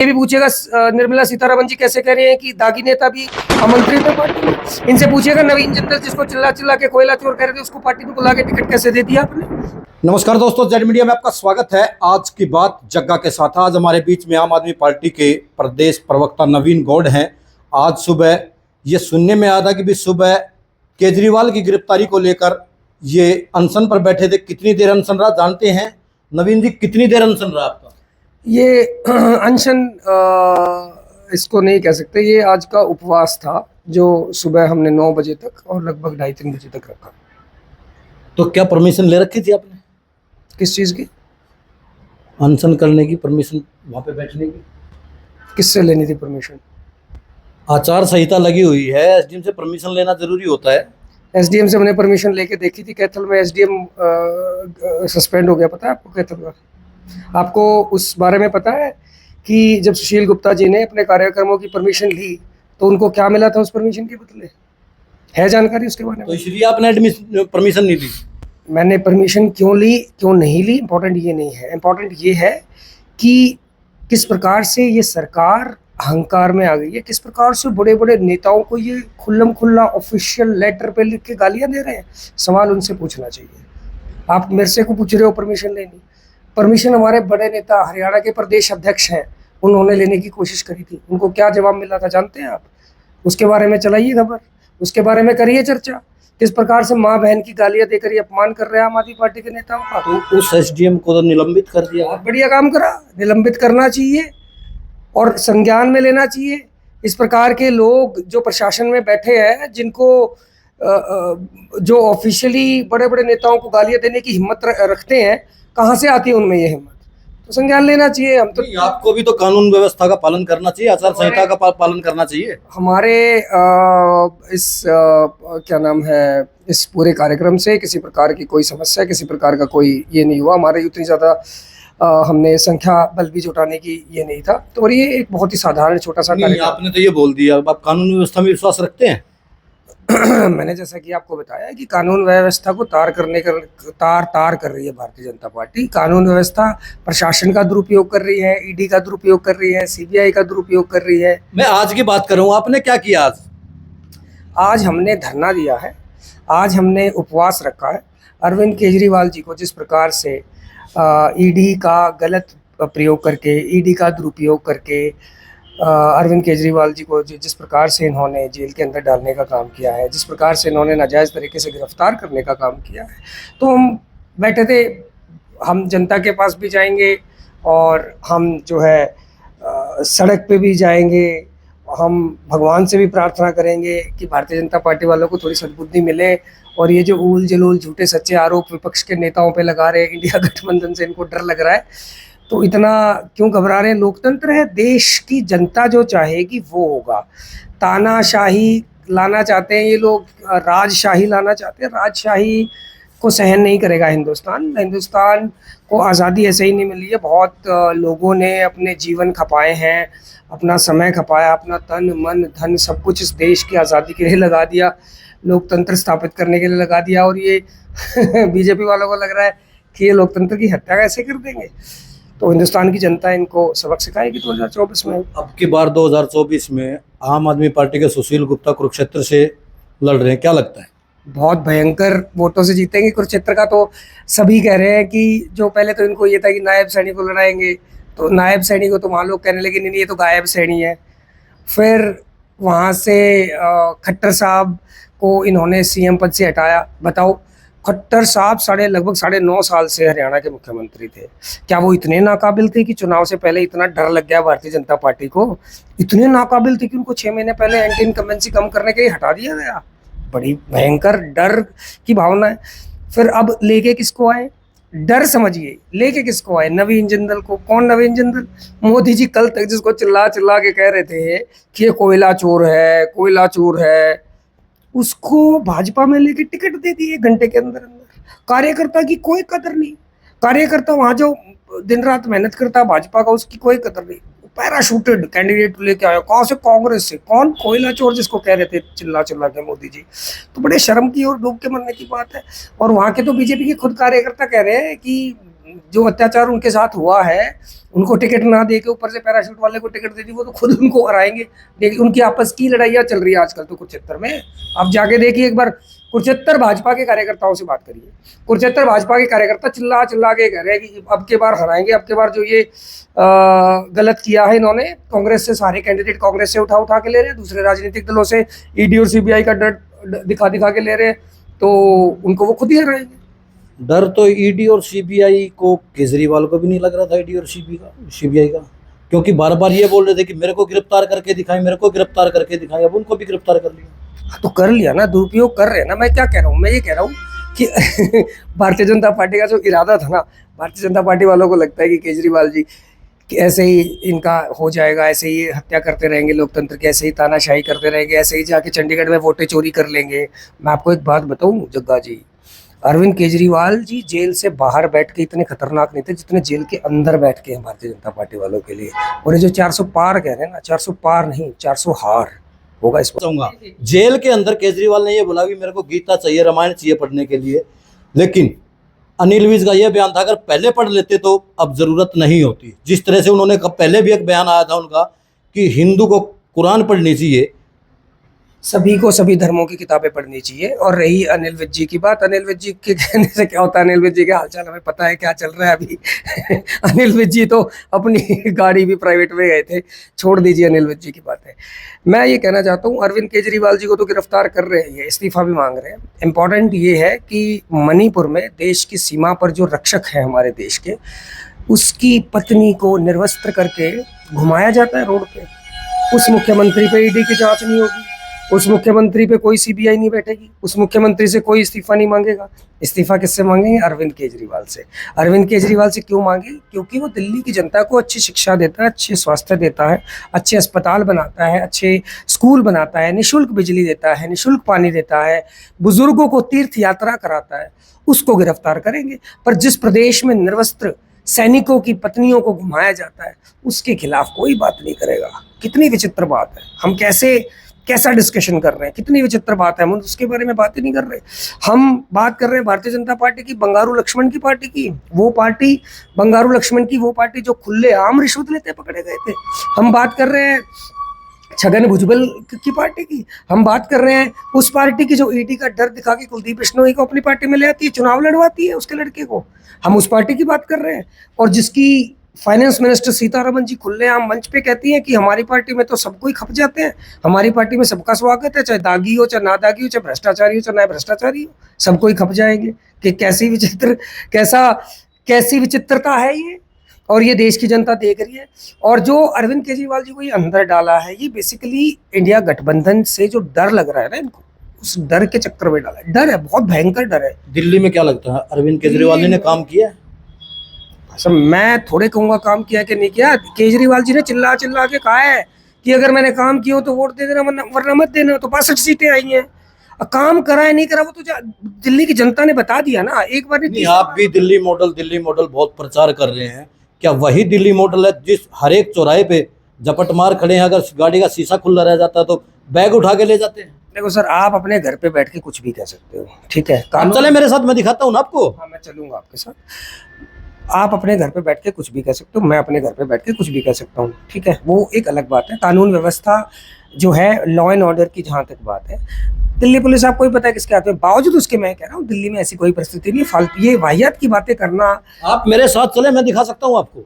ये भी पूछेगा निर्मला सीतारमण जी कैसे कह रहे हैं कि दागी नेता भी आमंत्रित है पार्टी में। इनसे पूछेगा नवीन जिंदल जिसको चिल्ला चिल्ला के कोयला चोर कह रहे थे उसको पार्टी में बुला के टिकट कैसे दे दिया आपने। नमस्कार दोस्तों, जेड मीडिया में आपका स्वागत है। आज की बात जग्गा के साथ। आज हमारे बीच में आम आदमी पार्टी के प्रदेश प्रवक्ता नवीन गौड़ हैं। आज सुबह ये सुनने में आया था कि भी सुबह केजरीवाल की गिरफ्तारी को लेकर ये अनशन पर बैठे थे। कितनी देर अनशन रहा जानते हैं? नवीन जी, कितनी देर अनशन रहा आपका? ये अनशन इसको नहीं कह सकते, ये आज का उपवास था जो सुबह हमने 9 बजे तक और लगभग 2:30-3 बजे तक रखा। तो क्या परमिशन ले रखी थी आपने? किस चीज़ की? अनशन करने की परमिशन, वहाँ पे बैठने की? किससे लेनी थी परमिशन? आचार संहिता लगी हुई है, एसडीएम से परमिशन लेना जरूरी होता है। एसडीएम से हमने परमिशन लेके देखी थी। कैथल में एसडीएम सस्पेंड हो गया, पता है आपको? कैथल का आपको उस बारे में पता है कि जब सुशील गुप्ता जी ने अपने कार्यक्रमों की परमिशन ली तो उनको क्या मिला था उस परमिशन के बदले? है जानकारी उसके बारे में? तो इसलिए आपने परमिशन नहीं ली? मैंने परमिशन क्यों ली क्यों नहीं ली इम्पोर्टेंट ये नहीं है। इम्पोर्टेंट ये है कि किस प्रकार से ये सरकार अहंकार में आ गई है, किस प्रकार से बड़े बड़े नेताओं को ये खुल्लम खुल्ला ऑफिशियल लेटर पे लिख के गालियां दे रहे हैं। सवाल उनसे पूछना चाहिए। आप मेरे से को पूछ रहे हो परमिशन लेनी। परमिशन हमारे बड़े नेता हरियाणा के प्रदेश अध्यक्ष हैं, उन्होंने लेने की कोशिश करी थी। उनको क्या जवाब मिला था जानते हैं आप? उसके बारे में चलाइए खबर, उसके बारे में करिए चर्चा। किस प्रकार से माँ बहन की गालियां देकर ये अपमान कर रहे हैं आम आदमी पार्टी के नेताओं का। तो उस एसडीएम को तो निलंबित कर दिया। बहुत बढ़िया काम करा, निलंबित करना चाहिए और संज्ञान में लेना चाहिए। इस प्रकार के लोग जो प्रशासन में बैठे हैं, जिनको जो ऑफिशियली बड़े बड़े नेताओं को गालियां देने की हिम्मत रखते हैं, कहाँ से आती है उनमें ये हिम्मत? तो संज्ञान लेना चाहिए। हम तो आपको भी तो कानून व्यवस्था का पालन करना चाहिए, आचार संहिता का पालन करना चाहिए। हमारे क्या नाम है, इस पूरे कार्यक्रम से किसी प्रकार की कोई समस्या, किसी प्रकार का कोई ये नहीं हुआ। हमारे उतनी ज़्यादा हमने संख्या बल भी जुटाने की ये नहीं था। तो और ये एक बहुत ही साधारण छोटा सा कार्यक्रम। आपने तो ये बोल दिया, आप कानून व्यवस्था में विश्वास रखते हैं? मैंने जैसा कि आपको बताया कि कानून व्यवस्था को तार कर रही है भारतीय जनता पार्टी। कानून व्यवस्था प्रशासन का दुरुपयोग कर रही है, ईडी का दुरुपयोग कर रही है, सीबीआई का दुरुपयोग कर रही है। मैं आज की बात करूं, आपने क्या किया आज? आज हमने धरना दिया है, आज हमने उपवास रखा है। अरविंद केजरीवाल जी को जिस प्रकार से ईडी का गलत प्रयोग करके, ईडी का दुरुपयोग करके अरविंद केजरीवाल जी को जिस प्रकार से इन्होंने जेल के अंदर डालने का काम किया है, जिस प्रकार से इन्होंने नाजायज़ तरीके से गिरफ्तार करने का काम किया है, तो हम बैठे थे। हम जनता के पास भी जाएंगे और हम जो है सड़क पे भी जाएंगे। हम भगवान से भी प्रार्थना करेंगे कि भारतीय जनता पार्टी वालों को थोड़ी सद्बुद्धि मिले और ये जो ऊल जलूल झूठे सच्चे आरोप विपक्ष के नेताओं पे लगा रहे हैं, इंडिया गठबंधन से इनको डर लग रहा है, तो इतना क्यों घबरा रहे हैं? लोकतंत्र है, देश की जनता जो चाहेगी वो होगा। तानाशाही लाना चाहते हैं ये लोग, राजशाही लाना चाहते हैं। राजशाही को सहन नहीं करेगा हिंदुस्तान। हिंदुस्तान को आज़ादी ऐसे ही नहीं मिली है। बहुत लोगों ने अपने जीवन खपाए हैं, अपना समय खपाया, अपना तन मन धन सब कुछ इस देश की आज़ादी के लिए लगा दिया, लोकतंत्र स्थापित करने के लिए लगा दिया। और ये बीजेपी वालों को लग रहा है कि ये लोकतंत्र की हत्या कैसे कर देंगे। तो हिंदुस्तान की जनता इनको सबक सिखाएगी 2024 में। अब की बार 2024 में आम आदमी पार्टी के सुशील गुप्ता कुरुक्षेत्र से लड़ रहे हैं, क्या लगता है? बहुत भयंकर वोटों से जीतेंगे। कुरुक्षेत्र का तो सभी कह रहे हैं कि जो पहले तो इनको ये था कि नायब सैनी को लड़ाएंगे, तो नायब सैनी को तो वहाँ लोग कहने लगे नहीं ये तो गायब सैनी है। फिर वहाँ से खट्टर साहब को इन्होंने सीएम पद से हटाया। बताओ, खट्टर साहब लगभग 9.5 साल से हरियाणा के मुख्यमंत्री थे। क्या वो इतने नाकाबिल थे कि चुनाव से पहले इतना डर लग गया भारतीय जनता पार्टी को? इतने नाकाबिल थे कि उनको 6 महीने पहले एंटी इनकम्बेंसी कम करने के लिए हटा दिया गया। बड़ी भयंकर डर की भावना है। फिर अब लेके किसको आए? डर समझिए, लेके किसको आए? नवीन जिंदल को। कौन नवीन जिंदल? मोदी जी कल तक जिसको चिल्ला चिल्ला के कह रहे थे कि ये कोयला चोर है, कोयला चोर है, उसको भाजपा में लेके टिकट दे दिए घंटे के अंदर अंदर। कार्यकर्ता की कोई कदर नहीं। कार्यकर्ता वहाँ जो दिन रात मेहनत करता भाजपा का, उसकी कोई कदर नहीं। पैराशूटेड कैंडिडेट लेके आया, कहाँ से? कांग्रेस से। कौन? कोयला चोर जिसको कह रहे थे चिल्ला चिल्ला के मोदी जी। तो बड़े शर्म की और डूब के मरने की बात है। और वहाँ के तो बीजेपी के खुद कार्यकर्ता कह रहे हैं कि जो अत्याचार उनके साथ हुआ है, उनको टिकट ना दे के ऊपर से पैराशूट वाले को टिकट दे दी, वो तो खुद उनको हराएंगे। देखिए उनकी आपस की लड़ाइयाँ चल रही है आजकल तो कुरुक्षेत्र में। आप जाके देखिए एक बार, कुरुक्षेत्र भाजपा के कार्यकर्ताओं से बात करिए। कुरुक्षेत्र भाजपा के कार्यकर्ता चिल्ला चिल्ला के कह रहे हैं कि अब के बार हराएंगे, अब के बार जो ये गलत किया है इन्होंने, कांग्रेस से सारे कैंडिडेट कांग्रेस से उठा के ले रहे हैं, दूसरे राजनीतिक दलों से ईडी और सीबीआई का डर दिखा के ले रहे हैं, तो उनको वो खुद ही हराएंगे। डर तो ईडी और सीबीआई को, केजरीवाल को भी नहीं लग रहा था ईडी और सीबीआई का, क्योंकि बार बार ये बोल रहे थे कि मेरे को गिरफ्तार करके दिखाएं, मेरे को गिरफ्तार करके दिखाएं। अब उनको भी गिरफ्तार कर लिया। तो कर लिया ना, दुरुपयोग कर रहे हैं ना। मैं क्या कह रहा हूँ, मैं ये कह रहा हूँ कि भारतीय जनता पार्टी का जो इरादा था ना, भारतीय जनता पार्टी वालों को लगता है कि केजरीवाल जी कि ऐसे ही इनका हो जाएगा, ऐसे ही हत्या करते रहेंगे लोकतंत्र की, ऐसे ही तानाशाही करते रहेंगे, ऐसे ही जाके चंडीगढ़ में वोटें चोरी कर लेंगे। मैं आपको एक बात बताऊं जग्गा जी, अरविंद केजरीवाल जी जेल से बाहर बैठ के इतने खतरनाक नहीं थे जितने जेल के अंदर बैठ के हैं भारतीय जनता पार्टी वालों के लिए। और ये जो 400 पार कह रहे हैं ना, 400 पार नहीं, 400 हार होगा इस चाहूंगा। जेल के अंदर केजरीवाल ने ये बोला कि मेरे को गीता चाहिए, रामायण चाहिए पढ़ने के लिए, लेकिन अनिल विज का यह बयान था अगर पहले पढ़ लेते तो अब जरूरत नहीं होती। जिस तरह से उन्होंने पहले भी एक बयान आया था उनका कि हिंदू को कुरान पढ़नी चाहिए, सभी को सभी धर्मों की किताबें पढ़नी चाहिए। और रही अनिल विज जी की बात, अनिल विज जी के कहने से क्या होता है, अनिल विज जी के हालचाल हमें पता है क्या चल रहा है अभी। अनिल विज जी तो अपनी गाड़ी भी प्राइवेट में गए थे, छोड़ दीजिए अनिल विज जी की बातें। मैं ये कहना चाहता हूँ, अरविंद केजरीवाल जी को तो गिरफ्तार कर रहे हैं, इस्तीफा भी मांग रहे हैं। इम्पॉर्टेंट ये है कि मणिपुर में देश की सीमा पर जो रक्षक है हमारे देश के, उसकी पत्नी को निर्वस्त्र करके घुमाया जाता है रोड पे। उस मुख्यमंत्री पे ईडी की जांच नहीं होगी, उस मुख्यमंत्री पे कोई सीबीआई नहीं बैठेगी, उस मुख्यमंत्री से कोई इस्तीफा नहीं मांगेगा। इस्तीफा किससे मांगेंगे? अरविंद केजरीवाल से। अरविंद केजरीवाल से क्यों मांगे? क्योंकि वो दिल्ली की जनता को अच्छी शिक्षा देता है, अच्छे स्वास्थ्य देता है, अच्छे अस्पताल बनाता है, अच्छे स्कूल बनाता है, निःशुल्क बिजली देता है, निःशुल्क पानी देता है, बुजुर्गों को तीर्थ यात्रा कराता है। उसको गिरफ्तार करेंगे। पर जिस प्रदेश में निर्वस्त्र सैनिकों की पत्नियों को घुमाया जाता है, उसके खिलाफ कोई बात नहीं करेगा। कितनी विचित्र बात है। हम कैसा डिस्कशन कर रहे हैं, कितनी विचित्र बात है। हम उसके बारे में बात ही नहीं कर रहे। हम बात कर रहे हैं भारतीय जनता पार्टी की, बंगारू लक्ष्मण की पार्टी की। वो पार्टी, बंगारू लक्ष्मण की वो पार्टी जो खुलेआम रिश्वत लेते पकड़े गए थे। हम बात कर रहे हैं छगन भुजबल की पार्टी की। हम बात कर रहे हैं उस पार्टी की जो ईडी का डर दिखा के कुलदीप बिश्नोई को अपनी पार्टी में ले आती है, चुनाव लड़वाती है उसके लड़के को। हम उस पार्टी की बात कर रहे हैं। और जिसकी फाइनेंस मिनिस्टर सीतारमन जी खुलेआम मंच पे कहती हैं कि हमारी पार्टी में तो सबको ही खप जाते हैं, हमारी पार्टी में सबका स्वागत है, चाहे दागी हो चाहे ना दागी हो, चाहे भ्रष्टाचारी हो चाहे ना भ्रष्टाचारी हो, सबको ही खप जाएंगे। कि कैसी विचित्रता है ये। और ये देश की जनता देख रही है। और जो अरविंद केजरीवाल जी को ये अंदर डाला है, ये बेसिकली इंडिया गठबंधन से जो डर लग रहा है ना इनको, उस डर के चक्कर में डाला है। डर है, बहुत भयंकर डर है। दिल्ली में क्या लगता है अरविंद केजरीवाल ने काम किया है? सब मैं थोड़े कहूँगा काम किया कि नहीं किया। केजरीवाल जी ने चिल्ला चिल्ला के कहा है कि अगर मैंने काम किया हो तो वोट दे देना, वरना मत देना। तो 65 सीटें आई हैं। काम करा है नहीं करा वो तो दिल्ली की जनता ने बता दिया ना एक बार। नहीं, आप भी दिल्ली मॉडल बहुत प्रचार कर रहे हैं। क्या वही दिल्ली मॉडल है जिस हर एक चौराहे पे झपट मार खड़े हैं, अगर गाड़ी का शीशा खुला रह जाता है तो बैग उठा के ले जाते हैं? देखो सर, आप अपने घर पे बैठ के कुछ भी कह सकते हो, ठीक है। आप चले मेरे साथ, मैं दिखाता हूँ ना आपको। हाँ, मैं चलूंगा आपके साथ। आप अपने घर पे बैठ के कुछ भी कह सकते हो, मैं अपने घर पे बैठ के कुछ भी कह सकता हूँ, ठीक है। वो एक अलग बात है। कानून व्यवस्था जो है, लॉ एंड ऑर्डर की जहाँ तक बात है, दिल्ली पुलिस आपको ही पता है किसके हाथ में। बावजूद उसके मैं कह रहा हूँ दिल्ली में ऐसी कोई परिस्थिति नहीं। फालतू ये वाहियात की बातें करना। आप मेरे साथ चले, मैं दिखा सकता हूँ आपको।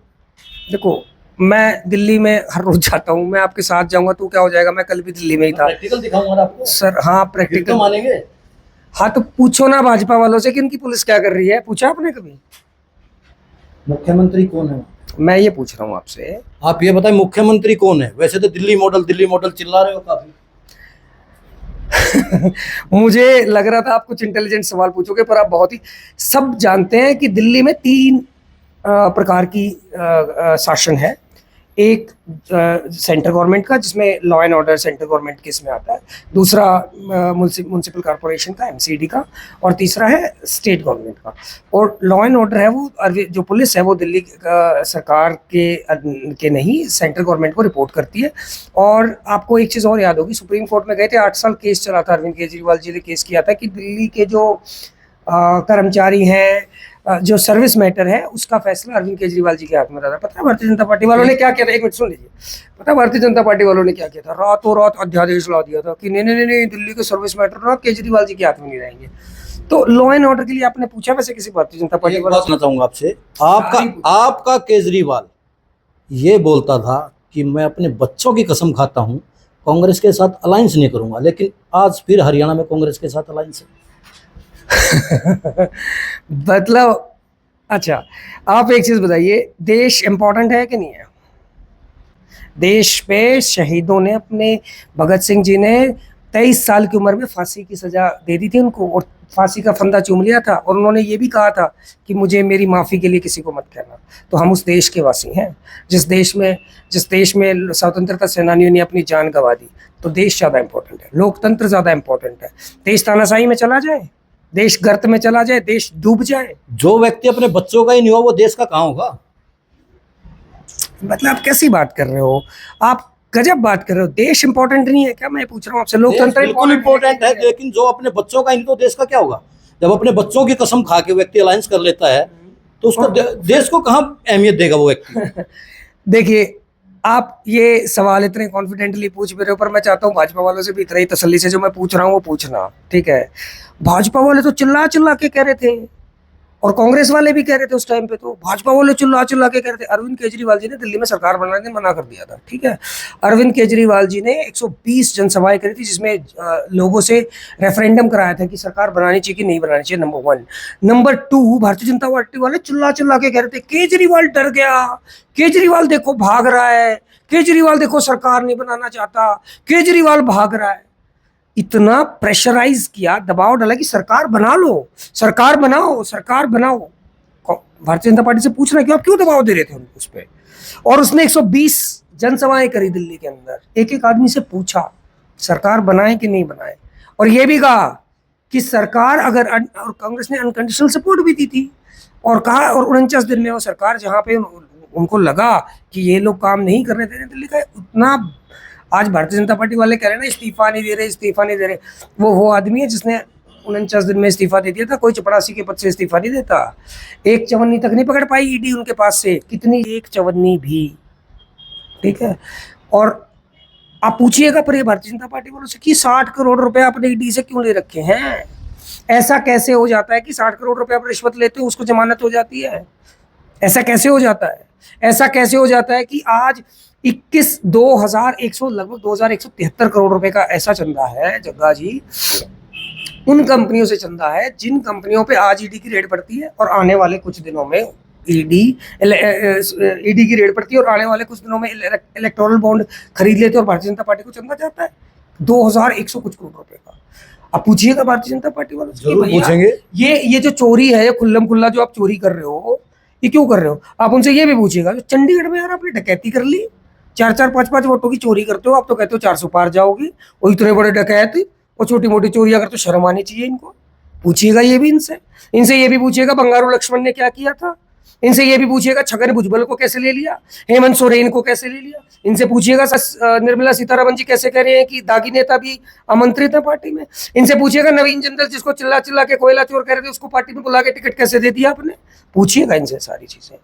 देखो, मैं दिल्ली में हर रोज जाता हूँ, मैं आपके साथ जाऊंगा तो क्या हो जाएगा। मैं कल भी दिल्ली में ही था। प्रैक्टिकल दिखाऊंगा आपको सर। हाँ, प्रैक्टिकल तो मानेंगे। हाँ, तो पूछो ना भाजपा वालों से कि उनकी पुलिस क्या कर रही है। पूछा आपने कभी? मुख्यमंत्री कौन है? मैं ये पूछ रहा हूँ आपसे। आप ये बताएं मुख्यमंत्री कौन है? वैसे तो दिल्ली मॉडल चिल्ला रहे हो काफी। मुझे लग रहा था आप कुछ इंटेलिजेंट सवाल पूछोगे, पर आप बहुत ही सब जानते हैं कि दिल्ली में 3 प्रकार की शासन है। एक सेंट्रल गवर्नमेंट का, जिसमें law and order central government के इसमें आता है। दूसरा म्युनिसिपल कॉर्पोरेशन का, एमसीडी का। और तीसरा है स्टेट गवर्नमेंट का। और लॉ एंड ऑर्डर है वो, जो पुलिस है वो दिल्ली सरकार के नहीं, सेंट्रल गवर्नमेंट को रिपोर्ट करती है। और आपको एक चीज़ और याद होगी, सुप्रीम कोर्ट में गए थे, 8 साल केस चला था। अरविंद केजरीवाल जी ने केस किया था कि दिल्ली के जो कर्मचारी हैं, जो सर्विस मैटर है उसका फैसला अरविंद केजरीवाल जी के हाथ में रहा था। पता है भारतीय जनता पार्टी वालों ने क्या किया था? एक मिनट सुन लीजिए। पता है भारतीय जनता पार्टी वालों ने क्या किया था? रातों रात अध्यादेश ला दिया था कि नहीं नहीं नहीं, दिल्ली के सर्विस मैटर ना केजरीवाल जी के हाथ में नहीं रहेंगे। तो लॉ एंड ऑर्डर के लिए आपने पूछा वैसे किसी भारतीय जनता पार्टी एक वाले बात सुनना चाहूंगा आपसे, आपका केजरीवाल ये बोलता था कि मैं अपने बच्चों की कसम खाता हूं कांग्रेस के साथ अलायंस नहीं करूंगा, लेकिन आज फिर हरियाणा में कांग्रेस के साथ अलायंस है। मतलब अच्छा, आप एक चीज बताइए, देश इंपॉर्टेंट है कि नहीं है? देश पे शहीदों ने अपने, भगत सिंह जी ने 23 साल की उम्र में फांसी की सजा दे दी थी उनको, और फांसी का फंदा चूम लिया था, और उन्होंने ये भी कहा था कि मुझे मेरी माफ़ी के लिए किसी को मत कहना। तो हम उस देश के वासी हैं जिस देश में स्वतंत्रता सेनानियों ने अपनी जान गंवा दी। तो देश ज़्यादा इंपॉर्टेंट है, लोकतंत्र ज़्यादा इंपॉर्टेंट है। देश तानाशाही में चला जाए, देश गर्त में चला जाए, देश डूब जाए, जो व्यक्ति अपने बच्चों का ही नहीं हुआ वो देश का कहाँ होगा? मतलब आप कैसी बात कर रहे हो? आप गजब बात कर रहे हो। देश इंपॉर्टेंट नहीं है क्या? मैं पूछ रहा हूँ आपसे। लोकतंत्र बिल्कुल इंपॉर्टेंट है, लेकिन जो अपने बच्चों का ही नहीं तो देश का क्या होगा? जब अपने बच्चों की कसम खा के व्यक्ति अलायंस कर लेता है तो उसको देश को कहाँ अहमियत देगा वो व्यक्ति? देखिए, आप ये सवाल इतने कॉन्फिडेंटली पूछ भी रहे हो, पर मैं चाहता हूँ भाजपा वालों से भी इतना ही तसल्ली से जो मैं पूछ रहा हूँ वो पूछना, ठीक है? भाजपा वाले तो चिल्ला चिल्ला के कह रहे थे, और कांग्रेस वाले भी कह रहे थे उस टाइम पे, तो भाजपा वाले चिल्ला चिल्ला के कह रहे थे। अरविंद केजरीवाल जी ने दिल्ली में सरकार बनाने मना कर दिया था, ठीक है? अरविंद केजरीवाल जी ने 120 जनसभाएं करी थी, जिसमें लोगों से रेफरेंडम कराया था कि सरकार बनानी चाहिए कि नहीं बनानी चाहिए, number 1। Number 2, Bharatiya Janata party वाले चिल्ला चिल्ला के कह रहे थे केजरीवाल डर गया, केजरीवाल देखो भाग रहा है, केजरीवाल देखो सरकार नहीं बनाना चाहता, केजरीवाल भाग रहा है। इतना प्रेशराइज किया, दबाव डाला कि सरकार बना लो, सरकार बनाओ, सरकार बनाओ। भारतीय जनता पार्टी से पूछना क्यों, आप क्यों दबाव दे रहे थे उनको उस पर? और उसने 120 जनसभाएं करी दिल्ली के अंदर, एक एक आदमी से पूछा सरकार बनाए कि नहीं बनाए, और ये भी कहा कि सरकार अगर, और कांग्रेस ने अनकंडीशनल सपोर्ट भी दी थी, और कहा, और 49 दिन में वो सरकार, जहां पे उनको लगा कि ये लोग काम नहीं करने दे रहे दिल्ली का, उतना। आज भारतीय जनता पार्टी वाले कह रहे हैं ना इस्तीफा नहीं दे रहे, इस्तीफा नहीं दे रहे। वो आदमी है जिसने 49 दिन में इस्तीफा दे दिया था। कोई चपरासी के पद से इस्तीफा नहीं देता। एक चवन्नी तक नहीं पकड़ पाई ईडी उनके पास से, कितनी, एक चवन्नी भी, ठीक है? और आप पूछिएगा पर भारतीय जनता पार्टी वालों से कि 60 करोड़ रुपए आपने ईडी से क्यों ले रखे हैं? ऐसा कैसे हो जाता है कि 60 करोड़ रुपए आप रिश्वत लेते हो उसको जमानत हो जाती है? ऐसा कैसे हो जाता है? ऐसा कैसे हो जाता है कि आज 2100 लगभग 2173 करोड़ रुपए का ऐसा चंदा है जग्गा जी, उन कंपनियों से चंदा है जिन कंपनियों पे आज ईडी की रेड पड़ती है, और आने वाले कुछ दिनों में ईडी की रेड पड़ती है, और आने वाले कुछ दिनों में इलेक्टोरल बॉन्ड खरीद लेते हैं, और भारतीय जनता पार्टी को चंदा जाता है 2100 कुछ करोड़ रुपए का। आप पूछिएगा भारतीय जनता पार्टी वालों से, पूछेंगे ये जो चोरी है, खुल्लम खुल्ला जो आप चोरी कर रहे हो, ये क्यों कर रहे हो? आप उनसे ये भी पूछिएगा, जो चंडीगढ़ में यार आपने डकैती कर ली, 4-4, 5-5 वोटों की चोरी करते हो, आप तो कहते हो 400 पार जाओगी, और इतने बड़े डकैत और छोटी मोटी चोरियां करते हो, शर्म आनी चाहिए इनको। पूछिएगा ये भी इनसे ये भी पूछिएगा बंगारू लक्ष्मण ने क्या किया था, इनसे ये भी पूछिएगा छगन भुजबल को कैसे ले लिया, हेमंत सोरेन को कैसे ले लिया, इनसे पूछिएगा निर्मला सीतारमण जी कैसे कह रहे हैं कि दागी नेता भी आमंत्रित है पार्टी में, इनसे पूछिएगा नवीन जिंदल जिसको चिल्ला चिल्ला के कोयला चोर कह रहे थे उसको पार्टी में बुला के टिकट कैसे दे दिया आपने, पूछिएगा इनसे सारी चीजें।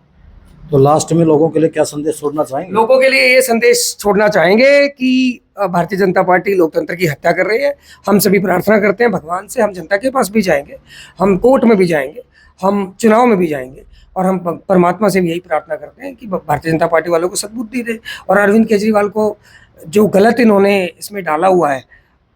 तो लास्ट में लोगों के लिए क्या संदेश छोड़ना चाहेंगे? लोगों के लिए ये संदेश छोड़ना चाहेंगे कि भारतीय जनता पार्टी लोकतंत्र की हत्या कर रही है। हम सभी प्रार्थना करते हैं भगवान से, हम जनता के पास भी जाएंगे, हम कोर्ट में भी जाएंगे, हम चुनाव में भी जाएंगे, और हम परमात्मा से भी यही प्रार्थना करते हैं कि भारतीय जनता पार्टी वालों को सद्बुद्धि दे, और अरविंद केजरीवाल को जो गलत इन्होंने इसमें डाला हुआ है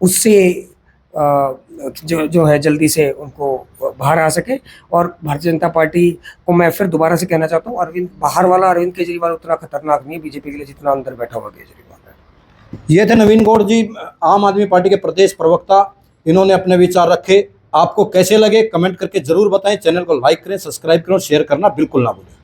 उससे जो है जल्दी से उनको बाहर आ सके। और भारतीय जनता पार्टी को मैं फिर दोबारा से कहना चाहता हूँ, बाहर वाला अरविंद केजरीवाल उतना खतरनाक नहीं है बीजेपी के लिए जितना अंदर बैठा हुआ केजरीवाल है। ये थे नवीन गौड़ जी, आम आदमी पार्टी के प्रदेश प्रवक्ता। इन्होंने अपने विचार रखे। आपको कैसे लगे कमेंट करके जरूर बताएं। चैनल को लाइक करें, सब्सक्राइब करें और शेयर करना बिल्कुल ना भूलें।